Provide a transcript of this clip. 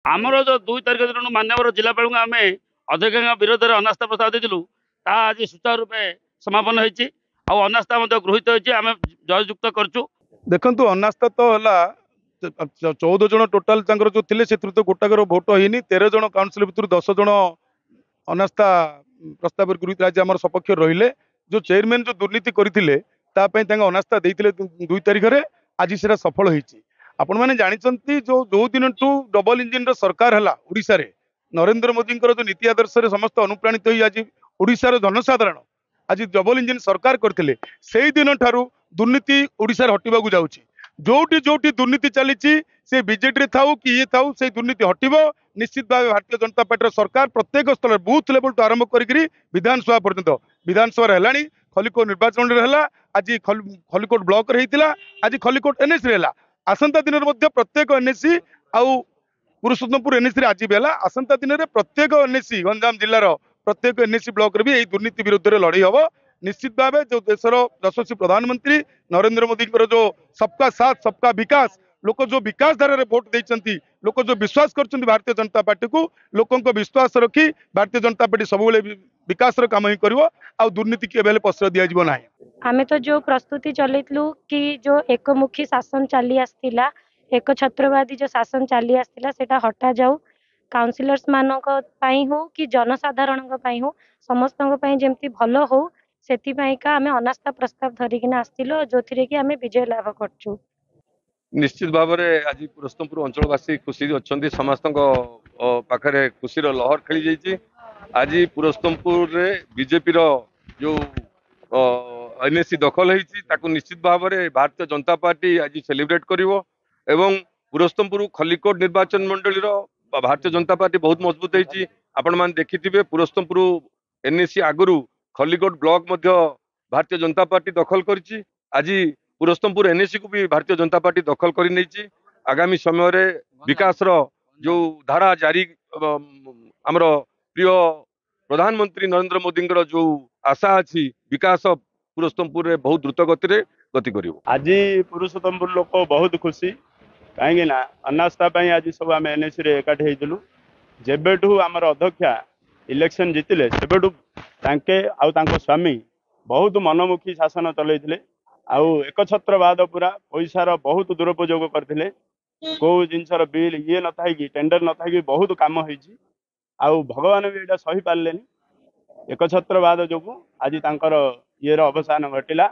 ଆମର जो 2 तारिख दिन मान्यवर जिलापाल आम अध्यक्ष विरोध में अनास्था प्रस्ताव देलु आज सुचारू रूपे समापन होती अनास्था गृहीत होती आम जययुक्त करूँ। देखु अनास्था तो है 14 जन टोटाल जो थे से तो गोटाकर भोट होनी 13 जन काउंसिल भितर 10 जन अनास्था प्रस्ताव गृहीत आज आम सपक्ष रहिले जो चेयरमैन जो दुर्नीति करते अनास्था देते 2 तारिख में आज से सफल होती आपण मैंने जानते जो दिन ठू डबल इंजिन सरकार है ओडिशा रे नरेंद्र मोदी जो नीति आदर्श रे समस्त अनुप्राणित हो आज ओडिशार जनसाधारण आज डबल इंजिन सरकार करते से दिन ठारू दुर्नीति ओडिशा हटिबा जाऊँगी जोटी जोटी दुर्नीति चली से बीजेडी थाऊ कि ये थाऊ से दुर्नीति हटिब निश्चित भाव भारतीय जनता पार्टी सरकार प्रत्येक स्तर बूथ लेवल टू आरंभ करी विधानसभा पर्यंत विधानसभा है खलिकोट निर्वाचन है आज खलिकोट ब्लॉक आज खलिकोट एनएसी है आसंता दिन प्रत्येक एनएसी आउ पुरुषोत्तमपुर एनएसी आज भी है आसंता दिन में प्रत्येक एनएसी गंजाम जिलार प्रत्येक एनएसी ब्लॉक रे भी यही दुर्नीति विरुद्ध में लड़ई हम निश्चित भाव जो देशर यशस्वी प्रधानमंत्री नरेंद्र मोदी जो सबका साथ सबका विकास लोक जो विकास धारा भोट देती लोक जो विश्वास कर भारतीय जनता पार्टी को लोकों विश्वास रखी भारतीय जनता पार्टी सब विकास काम ही कर दुर्नीति के प्रश्रय दिज्व ना। आमे तो जो प्रस्तुति चलू कि जो एकमुखी शासन चली आसला एक छत्रवादी जो शासन चली आसला सेटा हटा जाऊ काउंसिलर्स मानक पई हो कि जनसाधारण हो समस्त जमती भल हो सेतिपाइका आमे अनास्था प्रस्ताव धरिकिना आसतिलो जोथिरे कि आमे विजय लाभ करछु। निश्चित भाव में आज पुरस्तमपुर अंचलवासी खुशी अच्छा समस्त पाखे खुशी लहर खेली जाइए। आज पुरस्तमपुर बीजेपी जो एनएसी दखल होती निश्चित भाव में भारतीय जनता पार्टी आज सेलिब्रेट करिवो एवं पुरस्तमपुर खलिकोट निर्वाचन मंडली भारतीय जनता पार्टी बहुत मजबूत होती आपण मैंने देखिथे पुरस्तमपुर एनएसी आगु खलिकोट ब्लॉक भारतीय जनता पार्टी दखल कर आज पुरस्तमपुर एनएसी को भी भारतीय जनता पार्टी दखल कर नहीं आगामी समय रे विकास जो धारा जारी आमर प्रिय प्रधानमंत्री नरेंद्र मोदी जो आशा अच्छी विकास पुरस्तमपुर रे बहुत द्रुत गति गति कर। आज पुरुषोत्तमपुर लोक बहुत खुशी कहीं अनास्था आज सब आम एनएसी रे एकाठी होइलु जेबेठू आमर अध्यक्षा इलेक्शन जीतिले सेबेठू तांके आउ तांको स्वामी बहुत मनमुखी शासन चलैथिले आउ एक छत्रवाद पूरा पैसार बहुत दुरुपयोग करते कौ जिनसर बिल ये न था टेंडर न था बहुत काम हो भगवान भी यहाँ सही पारे एक छत्रवाद जो आज तांकर ये अवसान घटिला।